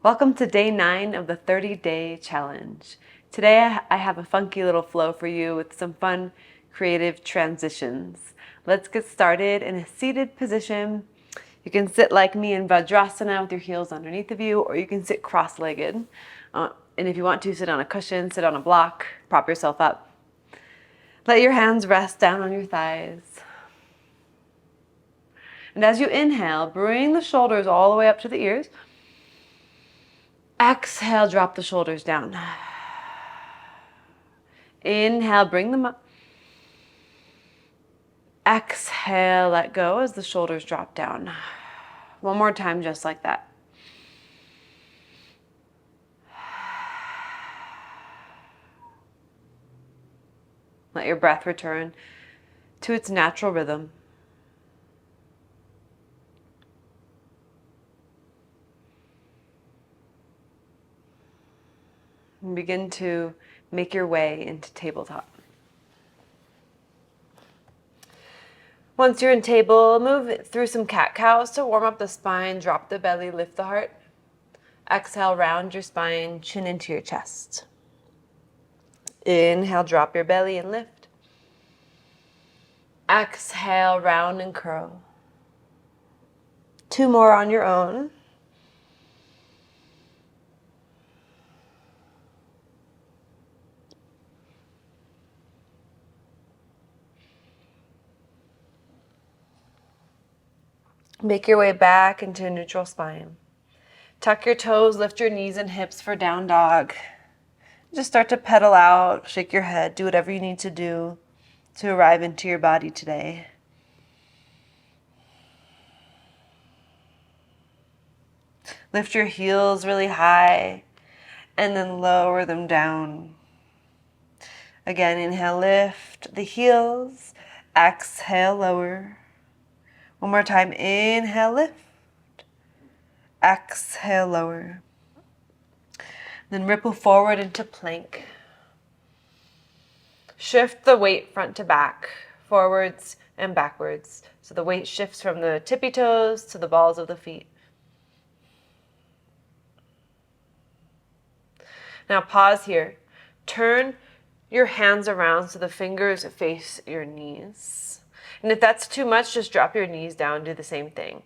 Welcome to day 9 of the 30-day challenge. Today I have a funky little flow for you with some fun, creative transitions. Let's get started in a seated position. You can sit like me in Vajrasana with your heels underneath of you, or you can sit cross-legged. And if you want to, sit on a cushion, sit on a block, prop yourself up. Let your hands rest down on your thighs. And as you inhale, bring the shoulders all the way up to the ears. Exhale, drop the shoulders down. Inhale, bring them up. Exhale, let go as the shoulders drop down. One more time, just like that. Let your breath return to its natural rhythm. And begin to make your way into tabletop. Once you're in table, move through some cat-cows to warm up the spine, drop the belly, lift the heart. Exhale, round your spine, chin into your chest. Inhale, drop your belly and lift. Exhale, round and curl. 2 more on your own. Make your way back into a neutral spine. Tuck your toes, lift your knees and hips for down dog. Just start to pedal out, shake your head, do whatever you need to do to arrive into your body today. Lift your heels really high and then lower them down. Again, inhale, lift the heels. Exhale, lower. One more time, inhale, lift. Exhale, lower. Then ripple forward into plank. Shift the weight front to back, forwards and backwards. So the weight shifts from the tippy toes to the balls of the feet. Now pause here. Turn your hands around so the fingers face your knees. And if that's too much, just drop your knees down, do the same thing.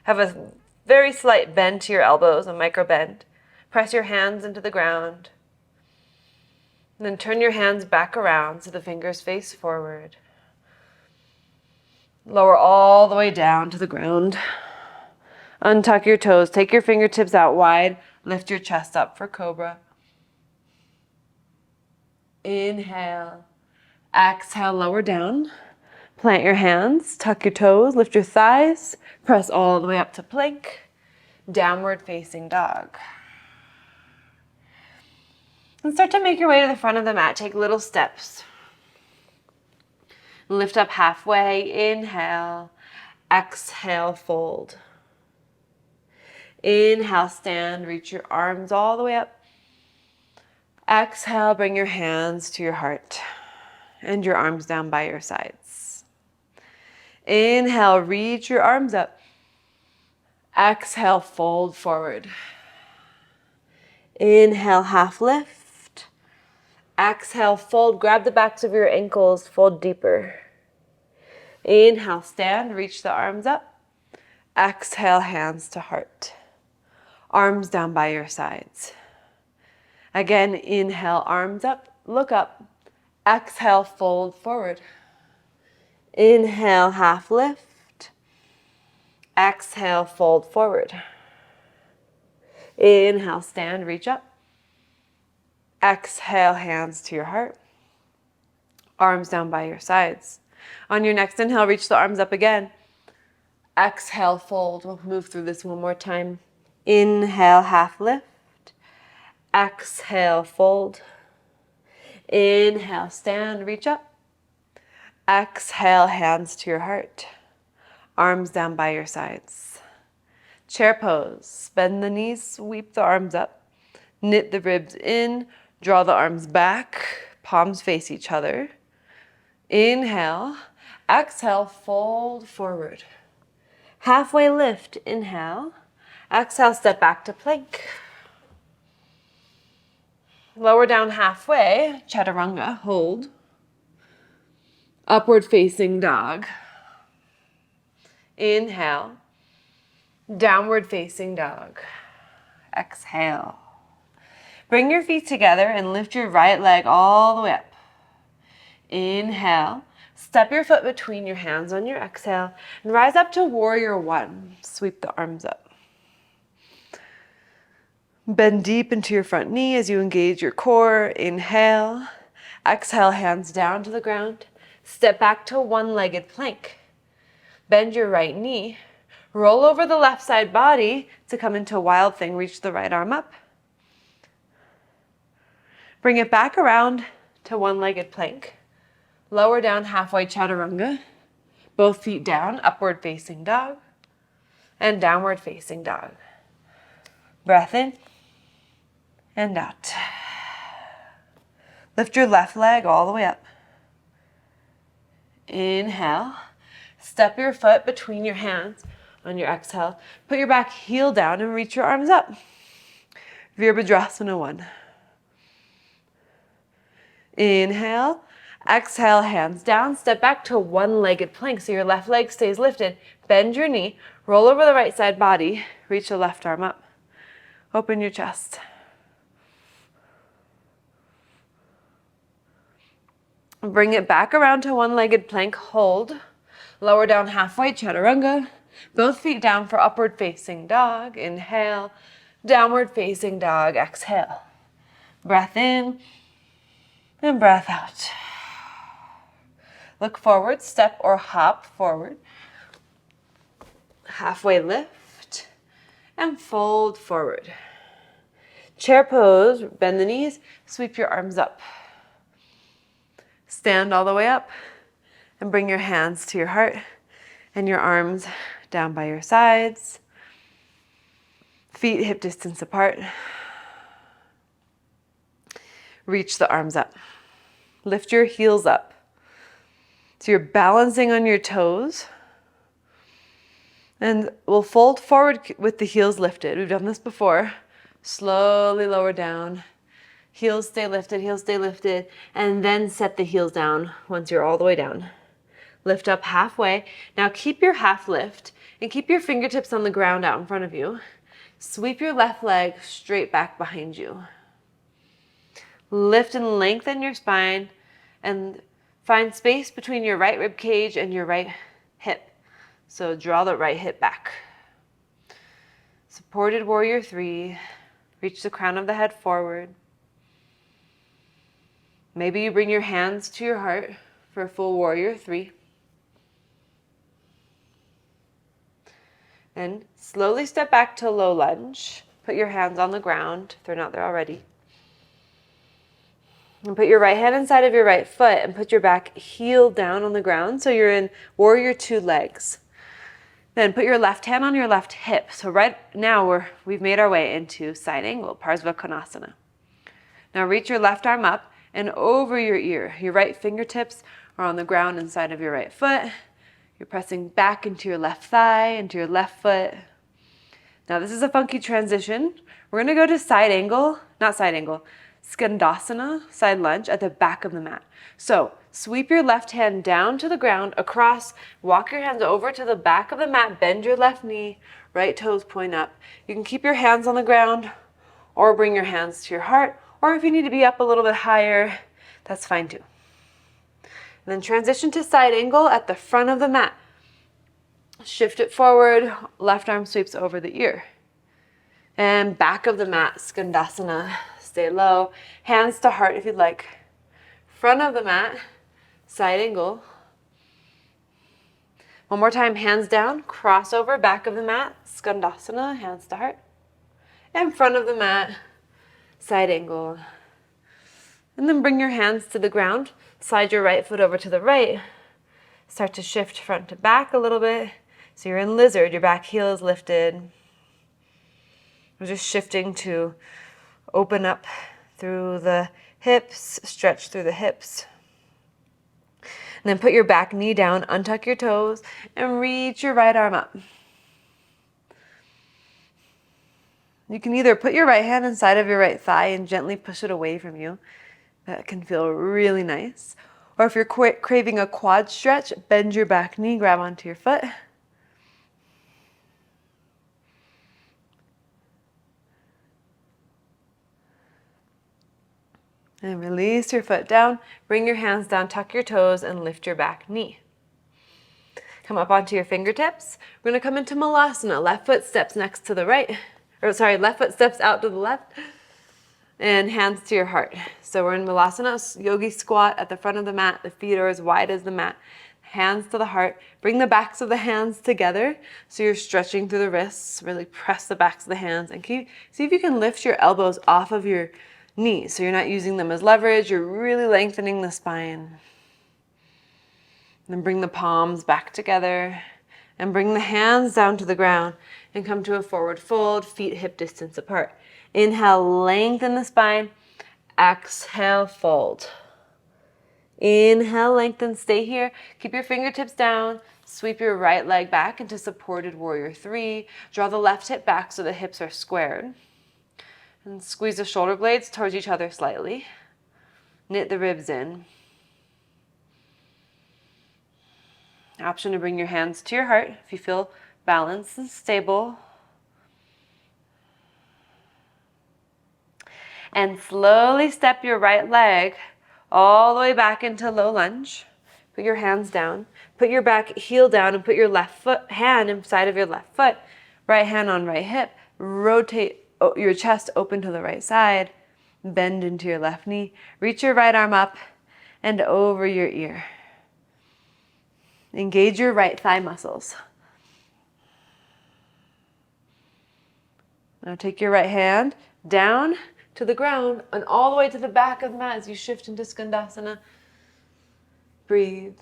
Have a very slight bend to your elbows, a micro bend. Press your hands into the ground. And then turn your hands back around so the fingers face forward. Lower all the way down to the ground. Untuck your toes, take your fingertips out wide, lift your chest up for cobra. Inhale. Exhale, lower down. Plant your hands, tuck your toes, lift your thighs, press all the way up to plank, downward facing dog. And start to make your way to the front of the mat. Take little steps. Lift up halfway, inhale, exhale, fold. Inhale, stand, reach your arms all the way up. Exhale, bring your hands to your heart and your arms down by your sides. Inhale, reach your arms up. Exhale, fold forward. Inhale, half lift. Exhale, fold. Grab the backs of your ankles, fold deeper. Inhale, stand, reach the arms up. Exhale, hands to heart. Arms down by your sides. Again, inhale, arms up, look up. Exhale, fold forward. Inhale, half lift. Exhale, fold forward. Inhale, stand, reach up. Exhale, hands to your heart. Arms down by your sides. On your next inhale, reach the arms up again. Exhale, fold. We'll move through this one more time. Inhale, half lift. Exhale, fold. Inhale, stand, reach up. Exhale, hands to your heart. Arms down by your sides. Chair pose. Bend the knees, sweep the arms up. Knit the ribs in, draw the arms back. Palms face each other. Inhale. Exhale, fold forward. Halfway lift, inhale. Exhale, step back to plank. Lower down halfway, chaturanga, hold. Upward facing dog. Inhale. Downward facing dog. Exhale. Bring your feet together and lift your right leg all the way up. Inhale. Step your foot between your hands on your exhale and rise up to warrior one. Sweep the arms up. Bend deep into your front knee as you engage your core. Inhale. Exhale, hands down to the ground. Step back to one-legged plank. Bend your right knee. Roll over the left side body to come into wild thing. Reach the right arm up. Bring it back around to one-legged plank. Lower down halfway chaturanga. Both feet down, upward facing dog. And downward facing dog. Breath in and out. Lift your left leg all the way up. Inhale. Step your foot between your hands on your exhale. Put your back heel down and reach your arms up. Virabhadrasana 1. Inhale. Exhale, hands down. Step back to one-legged plank so your left leg stays lifted. Bend your knee. Roll over the right side body. Reach the left arm up. Open your chest. Bring it back around to one-legged plank. Hold. Lower down halfway, chaturanga. Both feet down for upward facing dog. Inhale. Downward facing dog. Exhale. Breath in and breath out. Look forward, step or hop forward. Halfway lift and fold forward. Chair pose, bend the knees, sweep your arms up. Stand all the way up and bring your hands to your heart and your arms down by your sides. Feet hip distance apart. Reach the arms up. Lift your heels up. So you're balancing on your toes. And we'll fold forward with the heels lifted. We've done this before. Slowly lower down. Heels stay lifted, and then set the heels down once you're all the way down. Lift up halfway. Now keep your half lift and keep your fingertips on the ground out in front of you. Sweep your left leg straight back behind you. Lift and lengthen your spine and find space between your right rib cage and your right hip. So draw the right hip back. Supported warrior 3. Reach the crown of the head forward. Maybe you bring your hands to your heart for a full warrior 3. And slowly step back to low lunge. Put your hands on the ground if they're not there already. And put your right hand inside of your right foot and put your back heel down on the ground so you're in warrior 2 legs. Then put your left hand on your left hip. So right now we've made our way into side angle, Parsva Konasana. Now reach your left arm up and over your ear. Your right fingertips are on the ground inside of your right foot. You're pressing back into your left thigh, into your left foot. Now this is a funky transition. We're gonna go to side angle, not side angle, Skandasana, side lunge at the back of the mat. So sweep your left hand down to the ground, across, walk your hands over to the back of the mat, bend your left knee, right toes point up. You can keep your hands on the ground or bring your hands to your heart, or if you need to be up a little bit higher, that's fine too. And then transition to side angle at the front of the mat. Shift it forward, left arm sweeps over the ear. And back of the mat, Skandasana. Stay low, hands to heart if you'd like. Front of the mat, side angle. One more time, hands down, cross over, back of the mat, Skandasana, hands to heart. And front of the mat, side angle. And then bring your hands to the ground, slide your right foot over to the right. Start to shift front to back a little bit. So you're in lizard, your back heel is lifted. We're just shifting to open up through the hips, stretch through the hips. And then put your back knee down, untuck your toes, and reach your right arm up. You can either put your right hand inside of your right thigh and gently push it away from you. That can feel really nice. Or if you're craving a quad stretch, bend your back knee, grab onto your foot. And release your foot down. Bring your hands down, tuck your toes, and lift your back knee. Come up onto your fingertips. We're going to come into Malasana. Left foot steps next to the right. Left foot steps out to the left. And hands to your heart. So we're in Malasana, yogi squat at the front of the mat. The feet are as wide as the mat. Hands to the heart. Bring the backs of the hands together so you're stretching through the wrists. Really press the backs of the hands and see if you can lift your elbows off of your knees so you're not using them as leverage. You're really lengthening the spine. And then bring the palms back together and bring the hands down to the ground and come to a forward fold, feet hip distance apart. Inhale, lengthen the spine. Exhale, fold. Inhale, lengthen, stay here. Keep your fingertips down. Sweep your right leg back into supported warrior 3. Draw the left hip back so the hips are squared. And squeeze the shoulder blades towards each other slightly. Knit the ribs in. Option to bring your hands to your heart if you feel balanced and stable. And slowly step your right leg all the way back into low lunge. Put your hands down. Put your back heel down and put your left hand inside of your left foot. Right hand on right hip. Rotate your chest open to the right side. Bend into your left knee. Reach your right arm up and over your ear. Engage your right thigh muscles. Now take your right hand down to the ground and all the way to the back of the mat as you shift into Skandasana. Breathe.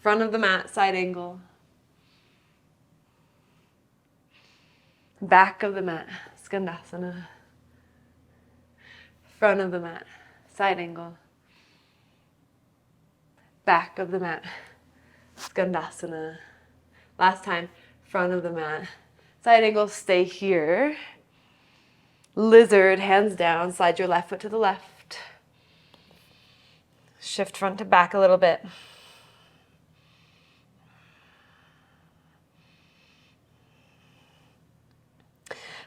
Front of the mat, side angle. Back of the mat, Skandasana. Front of the mat, side angle. Back of the mat, Skandasana. Last time, front of the mat. Side angle, stay here. Lizard, hands down. Slide your left foot to the left. Shift front to back a little bit.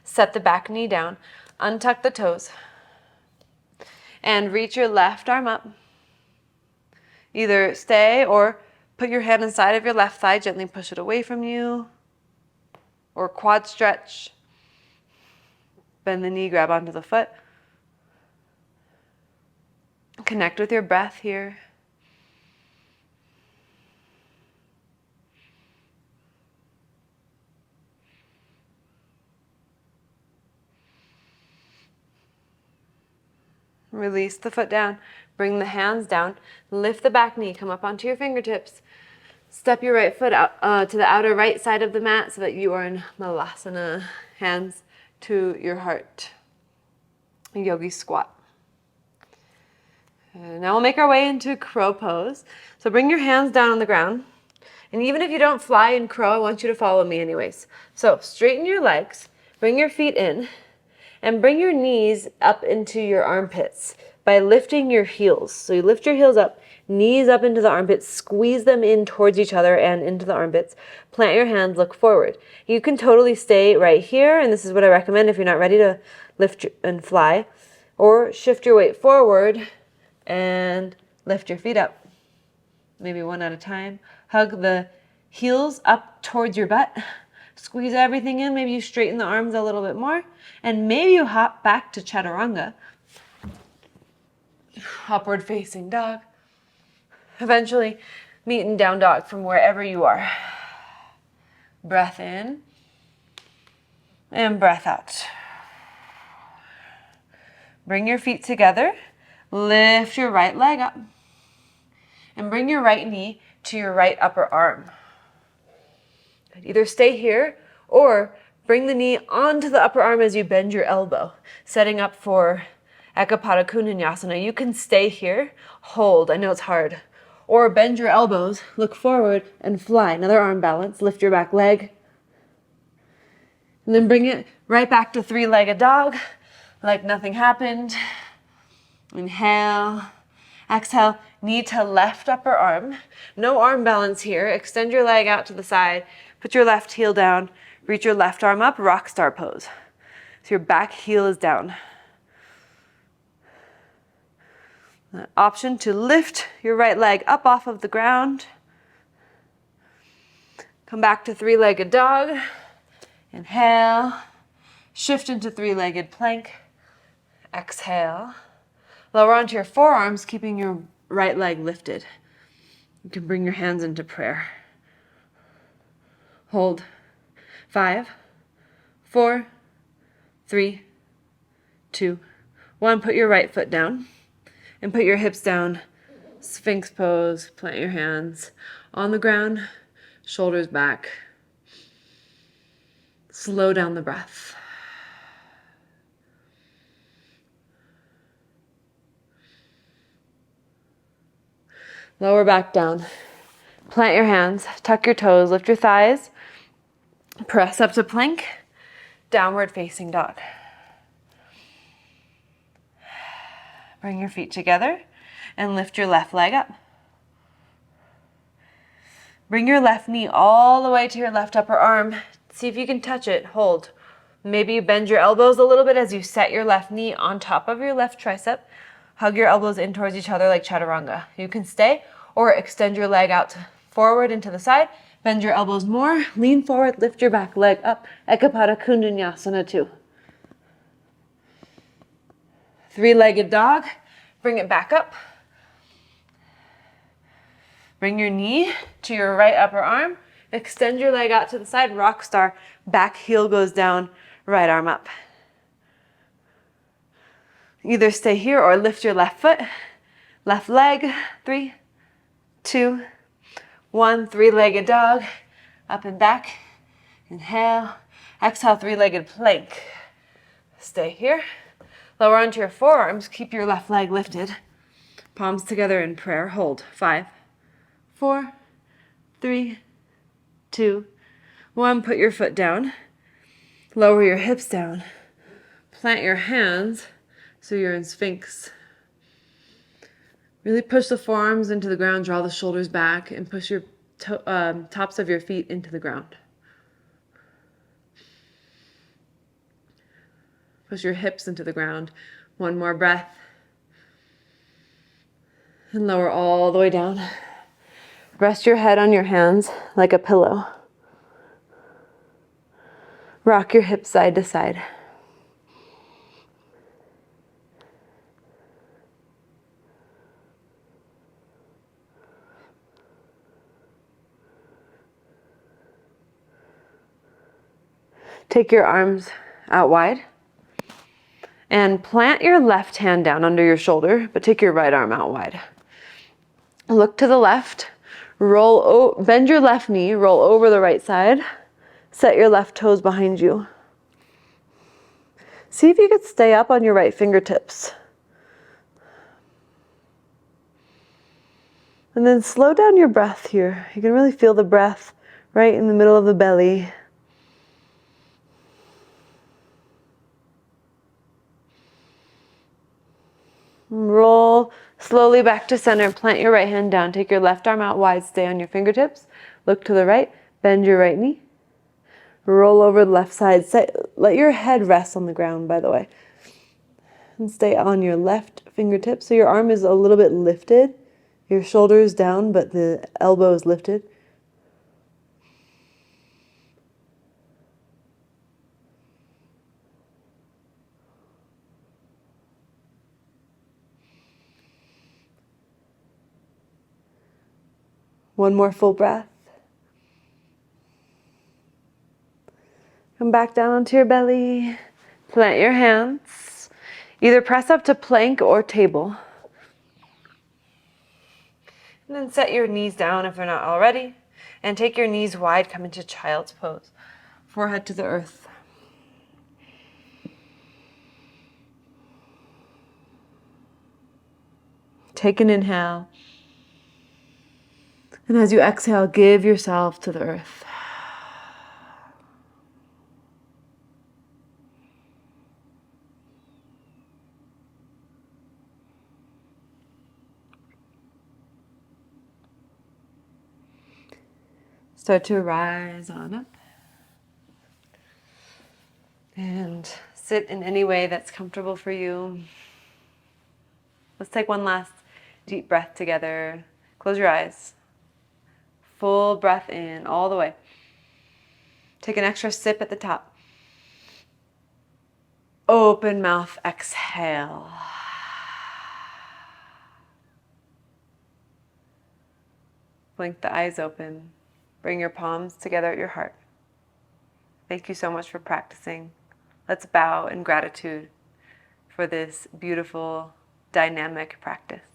Set the back knee down. Untuck the toes. And reach your left arm up. Either stay or put your hand inside of your left thigh, gently push it away from you. Or quad stretch. Bend the knee, grab onto the foot. Connect with your breath here. Release the foot down. Bring the hands down. Lift the back knee. Come up onto your fingertips. Step your right foot out to the outer right side of the mat so that you are in Malasana. Hands to your heart. Yogi squat. Now we'll make our way into crow pose. So bring your hands down on the ground. And even if you don't fly in crow, I want you to follow me anyways. So straighten your legs. Bring your feet in. And bring your knees up into your armpits by lifting your heels. So you lift your heels up, knees up into the armpits, squeeze them in towards each other and into the armpits. Plant your hands, look forward. You can totally stay right here, and this is what I recommend if you're not ready to lift and fly. Or shift your weight forward and lift your feet up. Maybe one at a time. Hug the heels up towards your butt. Squeeze everything in. Maybe you straighten the arms a little bit more. And maybe you hop back to Chaturanga. Upward facing dog. Eventually, meet in down dog from wherever you are. Breath in. And breath out. Bring your feet together. Lift your right leg up. And bring your right knee to your right upper arm. Either stay here or bring the knee onto the upper arm as you bend your elbow, setting up for Ekapada Vinyasa. You can stay here, hold, I know it's hard, or bend your elbows, look forward and fly. Another arm balance, lift your back leg, And then bring it right back to three-legged dog, like nothing happened. Inhale. Exhale, knee to left upper arm. No arm balance here. Extend your leg out to the side. Put your left heel down. Reach your left arm up, rock star pose. So your back heel is down. Option to lift your right leg up off of the ground. Come back to three-legged dog. Inhale. Shift into three-legged plank. Exhale. Lower onto your forearms, keeping your right leg lifted. You can bring your hands into prayer. Hold. 5, 4, 3, 2, 1. Put your right foot down and put your hips down. Sphinx pose. Plant your hands on the ground, shoulders back. Slow down the breath. Lower back down. Plant your hands, tuck your toes, lift your thighs, press up to plank, downward facing dog. Bring your feet together and lift your left leg up. Bring your left knee all the way to your left upper arm. See if you can touch it. Hold. Maybe bend your elbows a little bit as you set your left knee on top of your left tricep. Hug your elbows in towards each other like chaturanga. You can stay or extend your leg out forward and to the side. Bend your elbows more. Lean forward. Lift your back leg up. Ekapada Kundanyasana 2. Three-legged dog. Bring it back up. Bring your knee to your right upper arm. Extend your leg out to the side. Rock star. Back heel goes down. Right arm up. Either stay here or lift your left foot, left leg. 3, 2, 1. Three-legged dog. Up and back. Inhale. Exhale, three-legged plank. Stay here. Lower onto your forearms. Keep your left leg lifted. Palms together in prayer. Hold. 5, 4, 3, 2, 1. Put your foot down. Lower your hips down. Plant your hands so you're in Sphinx. Really push the forearms into the ground, draw the shoulders back, and push your tops of your feet into the ground. Push your hips into the ground. One more breath. And lower all the way down. Rest your head on your hands like a pillow. Rock your hips side to side. Take your arms out wide and plant your left hand down under your shoulder, but take your right arm out wide. Look to the left, bend your left knee, roll over the right side, set your left toes behind you. See if you could stay up on your right fingertips. And then slow down your breath here. You can really feel the breath right in the middle of the belly. Roll slowly back to center. Plant your right hand down. Take your left arm out wide. Stay on your fingertips. Look to the right. Bend your right knee. Roll over the left side. Let your head rest on the ground, by the way. And stay on your left fingertip. So your arm is a little bit lifted. Your shoulders down, but the elbow is lifted. One more full breath. Come back down onto your belly. Plant your hands. Either press up to plank or table. And then set your knees down if they're not already. And take your knees wide, come into child's pose. Forehead to the earth. Take an inhale. And as you exhale, give yourself to the earth. Start to rise on up. And sit in any way that's comfortable for you. Let's take one last deep breath together. Close your eyes. Full breath in all the way. Take an extra sip at the top. Open mouth, exhale. Blink the eyes open. Bring your palms together at your heart. Thank you so much for practicing. Let's bow in gratitude for this beautiful, dynamic practice.